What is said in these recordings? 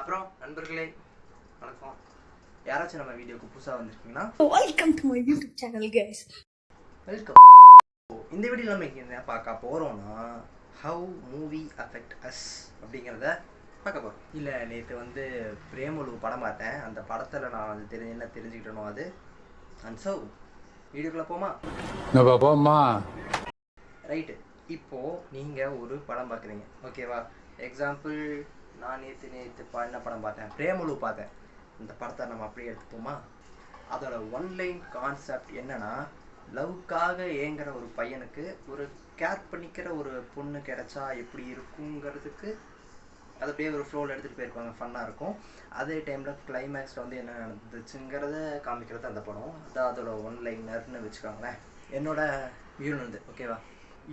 அப்புறம் நண்பர்களே வணக்கம். யாராச்சும் நம்ம வீடியோக்கு புதுசாக வந்திருக்கீங்கன்னா welcome to my YouTube channel guys. Welcome. இந்த வீடியோவில் நம்ம என்ன பார்க்க போகிறோம்னா ஹவு மூவி அஃபெக்ட் அஸ் அப்படிங்கிறத பார்க்க போகிறோம். இல்லை, நேற்று வந்து பிரேமலு படம் பார்த்தேன். அந்த படத்தில் நான் வந்து என்ன தெரிஞ்சுக்கிட்டனோ அது அண்ட் ஸோ வீடியோக்குள்ளே போமா ரைட்டு. இப்போது நீங்கள் ஒரு படம் பார்க்குறீங்க, ஓகேவா? எக்ஸாம்பிள், நான் நேற்று என்ன படம் பார்த்தேன், பிரேமலு பார்த்தேன். இந்த படத்தை நம்ம அப்படியே எடுத்துப்போமா? அதோட ஒன்லைன் கான்செப்ட் என்னன்னா, லவ்க்காக ஏங்குற ஒரு பையனுக்கு ஒரு கேர் பண்ணிக்கிற ஒரு பொண்ணு கிடைச்சா எப்படி இருக்குங்கிறதுக்கு அதை அப்படியே ஒரு ஃப்ளோவில் எடுத்துகிட்டு போயிருப்பாங்க. ஃபன்னாக இருக்கும். அதே டைமில் கிளைமேக்ஸில் வந்து என்ன நடந்துச்சுங்கிறத காமிக்கிறது அந்த படம். அதான் அதோட ஒன்லைனர்னு வச்சுக்கோங்களேன். என்னோட வியூ வந்து ஓகேவா?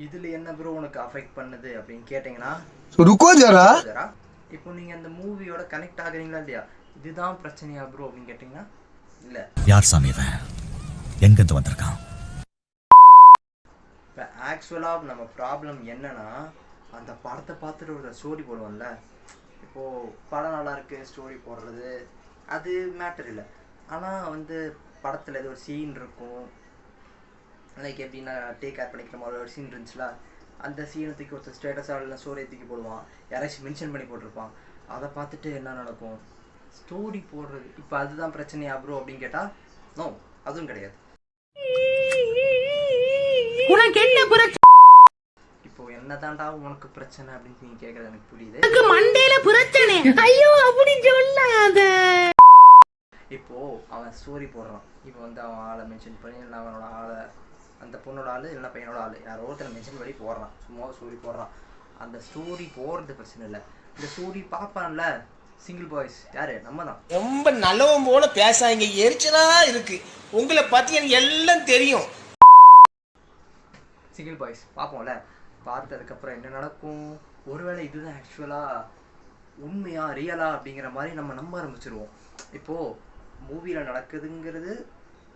இதில் என்ன ப்ரோ உனக்கு அஃபெக்ட் பண்ணுது அப்படின்னு கேட்டிங்கன்னா, இப்போ நீங்கள் அந்த மூவியோட கனெக்ட் ஆகுறீங்களா இல்லையா, இதுதான் பிரச்சனையா ப்ரோ அப்படின்னு கேட்டிங்கன்னா இல்லை. யார் சாமி எங்கேருந்து வந்திருக்கான்? இப்போ ஆக்சுவலாக நம்ம ப்ராப்ளம் என்னன்னா, அந்த படத்தை பார்த்துட்டு ஒரு ஸ்டோரி போடுவோம்ல. இப்போது படம் நல்லா இருக்குது, ஸ்டோரி போடுறது அது மேட்டர் இல்லை. ஆனால் வந்து படத்தில் ஏதோ ஒரு சீன் இருக்கும், லைக் எப்படின்னா டேக் கேர் பண்ணிக்கிற மாதிரி ஒரு சீன் இருந்துச்சுல, அந்த சீனை தூக்கி ஒருத்தர் ஸ்டேட்டஸாக இல்லை ஸ்டோரியை தூக்கி போடுவான், யாராச்சும் மென்ஷன் பண்ணி போட்டிருப்பான். அதை பார்த்துட்டு என்ன நடக்கும், ஸ்டோரி போடுறது. இப்போ அதுதான் பிரச்சனையா ப்ரோ அப்படின்னு கேட்டால் நோ, அதுவும் கிடையாது. இப்போ என்னதான்டா உனக்கு பிரச்சனை அப்படின்னு நீங்க கேட்கறது எனக்கு புரியுது. மண்டையில பிரச்சனை. ஐயோ அப்படி சொல்லாத. இப்போ அவன் ஸ்டோரி போடுறான், இப்போ வந்து அவன் ஆளை மென்ஷன் பண்ணி, இல்லை அவனோட ஆளை, அந்த பொண்ணோட ஆள் இல்லைன்னா பையனோட ஆள் யாரோ ஒருத்தனை மென்ஷன் பண்ணி போடுறான், சும்மா ஸ்டோரி போடுறான். அந்த ஸ்டோரி போடுறது பிரச்சனை இல்லை, இந்த ஸ்டோரி பார்ப்பான்ல சிங்கிள் பாய்ஸ், யாரு? நம்ம தான். ரொம்ப நல்லவன் போல பேசாங்க, எரிச்சலா இருக்கு. உங்களை பத்தி எனக்கு எல்லாம் தெரியும். சிங்கிள் பாய்ஸ் பார்ப்போம்ல, பார்த்ததுக்கப்புறம் என்ன நடக்கும், ஒருவேளை இதுதான் ஆக்சுவலாக உண்மையா ரியலா அப்படிங்கிற மாதிரி நம்ம நம்ப ஆரம்பிச்சிருவோம். இப்போது மூவியில் நடக்குதுங்கிறது,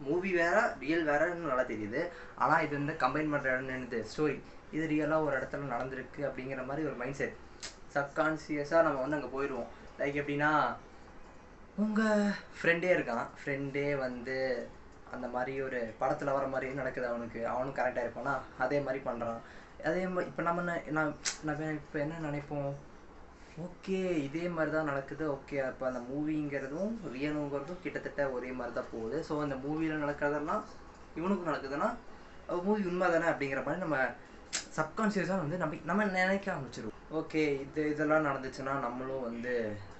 மூவி வேற ரியல் வேறன்னு நல்லா தெரியுது. ஆனால் இது வந்து கம்பைன் பண்ணுற என்னது ஸ்டோரி, இது ரியலாக ஒரு இடத்துல நடந்திருக்கு அப்படிங்கிற மாதிரி ஒரு மைண்ட் செட் சப்கான்சியஸாக நம்ம வந்து அங்கே போயிடுவோம். லைக் எப்படின்னா, உங்கள் ஃப்ரெண்டே இருக்கான், ஃப்ரெண்டே வந்து அந்த மாதிரி ஒரு படத்தில் வர மாதிரி நடக்குது, அவனும் கரெக்டாக இருப்பானா, அதே மாதிரி பண்ணுறான். அதே மாதிரி இப்போ நம்ம இப்போ என்ன நினைப்போம், ஓகே இதே மாதிரி தான் நடக்குது, ஓகே அப்போ அந்த மூவிங்கிறதும் ரியலுங்கிறதும் கிட்டத்தட்ட ஒரே மாதிரி தான் போகுது. ஸோ அந்த மூவியில் நடக்கிறதெல்லாம் இவனுக்கும் நடக்குதுன்னா மூவி உண்மை தானே அப்படிங்கிற மாதிரி நம்ம சப்கான்ஷியஸாக வந்து நம்ம நினைக்க ஆரம்பிச்சிருவோம். ஓகே இதெல்லாம் நடந்துச்சுன்னா நம்மளும் வந்து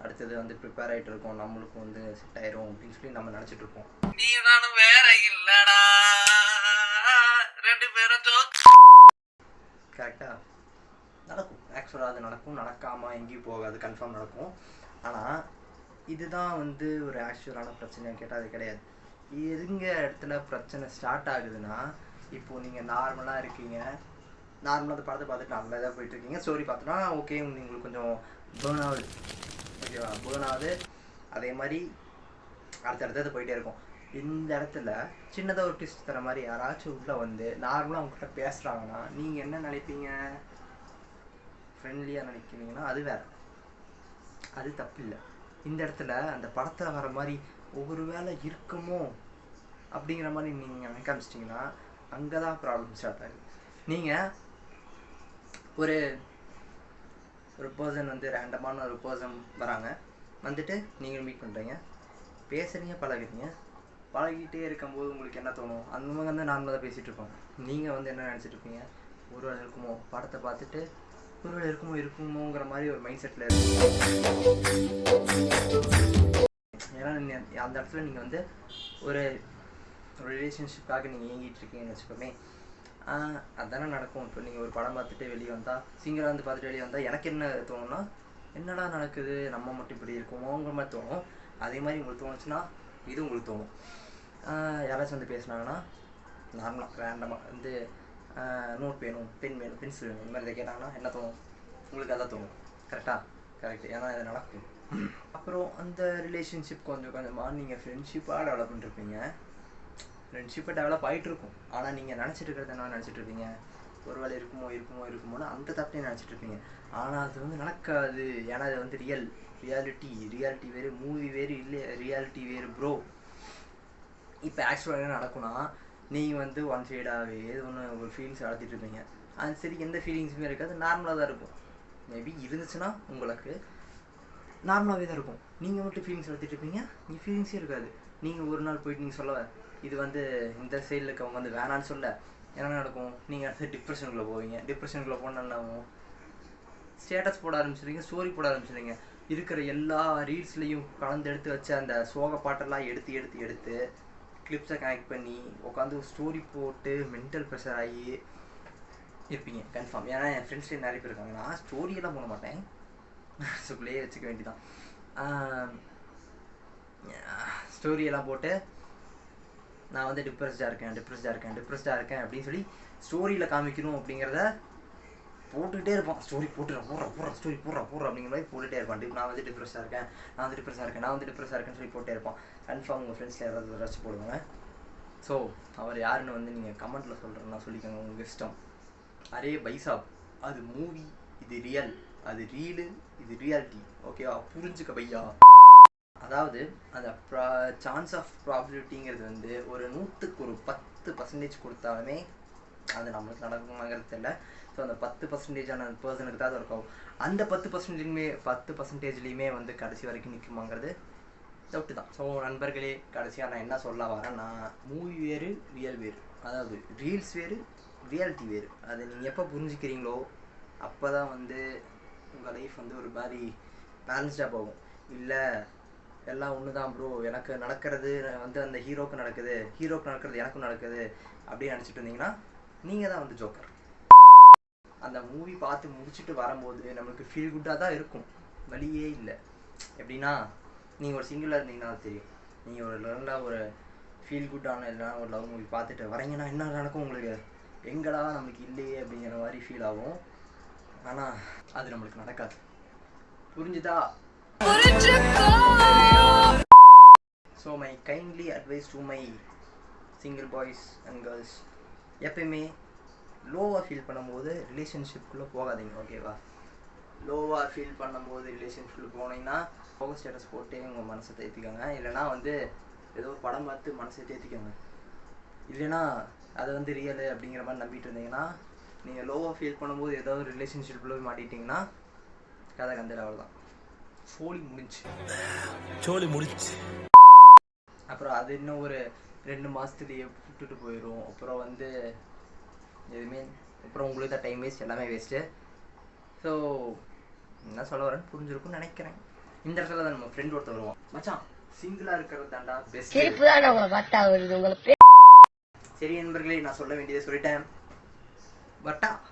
அடுத்தது வந்து ப்ரிப்பேர் ஆகிட்டு இருக்கோம், நம்மளுக்கும் வந்து செட் ஆயிரும் அப்படின்னு சொல்லி நம்ம நினச்சிட்டு இருப்போம். நீ நானும் வேற இல்லடா, ரெண்டு பேரும் கரெக்டாக நடக்கும். ஆக்சுவலாக அது நடக்கும், நடக்காமல் எங்கேயும் போகாது, கன்ஃபார்ம் நடக்கும். ஆனால் இதுதான் வந்து ஒரு ஆக்சுவலான பிரச்சனைன்னு கேட்டால் அது கிடையாது. எதுங்க இடத்துல பிரச்சனை ஸ்டார்ட் ஆகுதுன்னா, இப்போது நீங்கள் நார்மலாக இருக்கீங்க, நார்மலாக அந்த படத்தை பார்த்துட்டு நார்மலாக தான் போயிட்டுருக்கீங்க, ஸ்டோரி பார்த்தோன்னா ஓகே உங்களுக்கு கொஞ்சம் பேர்ன் ஆகுது, ஓகேவா? பேர்ன் ஆகுது. அதே மாதிரி அடுத்தடுத்தது போயிட்டே இருக்கும். இந்த இடத்துல சின்னதாக ஒரு ட்விஸ்ட் தர மாதிரி யாராச்சும் உள்ளே வந்து நார்மலாக அவங்ககிட்ட பேசுகிறாங்கன்னா நீங்கள் என்ன நினைப்பீங்க? ஃப்ரெண்ட்லியாக நினைக்கிறீங்கன்னா அது வேறு, அது தப்பு இல்லை. இந்த இடத்துல அந்த படத்தில் வர மாதிரி ஒவ்வொரு வேளை இருக்குமோ அப்படிங்கிற மாதிரி நீங்கள் நினைக்க ஆரம்பிச்சிட்டிங்கன்னா அங்கே தான் ப்ராப்ளம் ஸ்டார்ட் ஆகுது. நீங்கள் ஒரு பர்சன் வந்து ரேண்டமான ஒரு பர்சன் வராங்க, வந்துட்டு நீங்கள் மீட் பண்ணுறீங்க, பேசுகிறீங்க, பழகிட்டே இருக்கும்போது உங்களுக்கு என்ன தோணும்? அந்த மாதிரி வந்து நார்மலாக தான் பேசிகிட்டு இருப்பாங்க. நீங்கள் வந்து என்ன நினச்சிட்டு இருப்பீங்க, ஒரு வேளை இருக்குமோ, படத்தை பார்த்துட்டு ஒரு வேளை இருக்குமோங்கிற மாதிரி ஒரு மைண்ட் செட்டில் இருக்கும். ஏன்னா அந்த இடத்துல நீங்கள் வந்து ஒரு ரிலேஷன்ஷிப்காக நீங்கள் இயங்கிட்டு இருக்கீங்கன்னு வச்சுக்கோமே, அதுதானே நடக்கும். இப்போ நீங்கள் ஒரு படம் பார்த்துட்டு வெளியே வந்தால், சிங்கராக வந்து பார்த்துட்டு வெளியே வந்தால் எனக்கு என்ன தோணுன்னா, என்னடா நடக்குது, நம்ம மட்டும் இப்படி இருக்குமோங்கிற மாதிரி தோணும். அதே மாதிரி உங்களுக்கு தோணுச்சுன்னா இது உங்களுக்கு தோணும். யாராச்சும் வந்து பேசுனாங்கன்னா நார்மலாக ரேண்டமாக வந்து நோட் வேணும், பென் வேணும், பென்சில் வேணும், இந்த மாதிரி இதை கேட்டாங்கன்னா என்ன தோணும்? உங்களுக்கு அதான் தோணும். கரெக்டாக? கரெக்ட். ஏன்னா இது நடக்கும். அப்புறம் அந்த ரிலேஷன்ஷிப் கொஞ்சம் கொஞ்சமாக நீங்கள் ஃப்ரெண்ட்ஷிப்பாக டெவலப் பண்ணிருப்பீங்க, ஃப்ரெண்ட்ஷிப்பை டெவலப் ஆகிட்டு இருக்கும். ஆனால் நீங்கள் நினச்சிட்டு இருக்கிறது என்ன நினச்சிட்டு இருப்பீங்க, ஒருவேளை இருக்குமோன்னு அந்த தப்பையும் நினச்சிட்டு இருப்பீங்க. ஆனால் அது வந்து நடக்காது. ஏன்னா அது வந்து ரியாலிட்டி வேறு, மூவி வேறு, இல்லை ரியாலிட்டி வேறு ப்ரோ. இப்போ ஆக்சுவலாக என்ன நடக்கும்னா, நீங்கள் வந்து ஒன் சைடாகவே ஒரு ஃபீலிங்ஸ் வளர்த்திட்டு இருப்பீங்க. அது சரி எந்த ஃபீலிங்ஸுமே இருக்காது, நார்மலாக தான் இருக்கும். மேபி இருந்துச்சுன்னா உங்களுக்கு நார்மலாகவே தான் இருக்கும். நீங்கள் மட்டும் ஃபீலிங்ஸ் வளர்த்திட்டு இருப்பீங்க, நீங்கள் ஃபீலிங்ஸே இருக்காது. நீங்கள் ஒரு நாள் போயிட்டு நீங்கள் சொல்ல இது வந்து இந்த சைடில் இருக்கவங்க வந்து வேணான்னு சொல்ல என்ன நடக்கும், நீங்கள் அடுத்து டிப்ரெஷனுக்குள்ளே போவீங்க. டிப்ரெஷனுக்குள்ளே போனால் என்ன ஆகும், ஸ்டேட்டஸ் போட ஆரம்பிச்சிடுங்க, ஸ்டோரி போட ஆரம்பிச்சிடுங்க. இருக்கிற எல்லா ரீல்ஸ்லேயும் கலந்து எடுத்து வச்ச அந்த சோக பாட்டெல்லாம் எடுத்து கிளிப்ஸை கனெக்ட் பண்ணி உட்காந்து ஸ்டோரி போட்டு மென்டல் ப்ரெஷர் ஆகி இருப்பீங்க கன்ஃபார்ம். ஏன்னா என் ஃப்ரெண்ட்ஸ்லேயே நிறைய பேர் இருக்காங்க. நான் ஸ்டோரியெல்லாம் போட மாட்டேன், சுக்குள்ளேயே வச்சுக்க வேண்டியதான். ஸ்டோரியெல்லாம் போட்டு நான் வந்து டிப்ரெஸ்டாக இருக்கேன் அப்படின்னு சொல்லி ஸ்டோரியில் காமிக்கணும் அப்படிங்கிறத போட்டுக்கிட்டே இருப்பான். ஸ்டோரி போடுற அப்படிங்கிற மாதிரி போட்டுகிட்டே இருப்பான். நான் வந்து டிப்ரெஸ்டாக இருக்கேன்னு சொல்லி போட்டே இருப்பான். கன்ஃபார்ம் உங்கள் ஃப்ரெண்ட்ஸில் யாராவது ரசிச்சு போடுவாங்க. ஸோ அவர் யாருன்னு வந்து நீங்கள் கமெண்ட்டில் சொல்கிறேன்னா சொல்லிக்கோங்க, உங்கள் இஷ்டம். அரே பைசாப், அது மூவி, இது ரியல், அது ரீலு, இது ரியாலிட்டி. ஓகேவா, புரிஞ்சுக்க பையா. அதாவது அந்த சான்ஸ் ஆஃப் ப்ராபபிலிட்டிங்கிறது வந்து ஒரு 100க்கு ஒரு 10% கொடுத்தாலுமே அது நம்மளுக்கு நடக்குமாங்கிறது தெரியல. ஸோ அந்த 10%ஆன பர்சனுக்கு தான் அது இருக்கும். அந்த 10%லேயுமே வந்து கடைசி வரைக்கும் நிற்குமாங்கிறது டவுட்டு தான். ஸோ நண்பர்களே, கடைசியாக நான் என்ன சொல்ல வரேன்னா, மூவி வேறு ரியல் வேறு, அதாவது ரீல்ஸ் வேறு ரியாலிட்டி வேறு. அதை நீங்கள் எப்போ புரிஞ்சுக்கிறீங்களோ அப்போ தான் வந்து உங்கள் லைஃப் வந்து ஒரு மாதிரி பேலன்ஸ்டாக போகும். இல்லை எல்லாம் ஒன்று தான் ப்ரோ, எனக்கு நடக்கிறது வந்து அந்த ஹீரோக்கு நடக்கிறது எனக்கும் நடக்குது அப்படின்னு நினச்சிட்டு இருந்தீங்கன்னா நீங்கள் தான் வந்து ஜோக்கர். அந்த மூவி பார்த்து முடிச்சுட்டு வரும்போது நம்மளுக்கு ஃபீல் குட்டாக தான் இருக்கும், வழியே இல்லை. எப்படின்னா, நீங்கள் ஒரு சிங்கிளாக இருந்தீங்கன்னா அது தெரியும். நீங்கள் ஒரு லவ்லாக ஒரு ஃபீல் குட்டான இல்லைனா ஒரு லவ் மூவி பார்த்துட்டு வரீங்கன்னா என்ன நடக்கும், உங்களுக்கு எங்கடா நம்மளுக்கு இல்லையே அப்படிங்கிற மாதிரி ஃபீல் ஆகும். ஆனால் அது நம்மளுக்கு நடக்காது. புரிஞ்சுதா? So my kindly advice to my single boys and girls, எப்பயுமே லோவாக ஃபீல் பண்ணும்போது ரிலேஷன்ஷிப்புக்குள்ளே போகாதீங்க. ஓகேவா, லோவாக ஃபீல் பண்ணும்போது ரிலேஷன்ஷிப்பில் போனீங்கன்னா ஃபோகஸ் ஸ்டேட்டஸ் போட்டு உங்கள் மனசை தேர்த்திக்கோங்க. இல்லைனா வந்து ஏதோ ஒரு படம் பார்த்து மனசை தேர்த்திக்கோங்க. இல்லைனா அதை வந்து ரியலு அப்படிங்கிற மாதிரி நம்பிட்டு இருந்தீங்கன்னா, நீங்கள் லோவாக ஃபீல் பண்ணும்போது ஏதோ ஒரு ரிலேஷன்ஷிப்பில் போய் மாட்டிட்டிங்கன்னா கதை கந்த லெவல் தான், சோழி முடிஞ்சு. அப்புறம் அது இன்னும் ஒரு 2 மாதத்துலேயே விட்டுட்டு போயிடும். அப்புறம் வந்து எதுவுமே, அப்புறம் உங்களுக்கு தான் டைம் வேஸ்ட், எல்லாமே வேஸ்ட்டு. ஸோ என்ன சொல்ல வரேன்னு புரிஞ்சிருக்கும்னு நினைக்கிறேன். இந்த இடத்துல தான் நம்ம ஃப்ரெண்ட் ஒருத்தர் வருவான், மச்சான் சிங்கிளாக இருக்கிறது தாண்டா பெஸ்ட். சரி நண்பர்களே, நான் சொல்ல வேண்டியதை சொல்லிட்டேன். பட்டா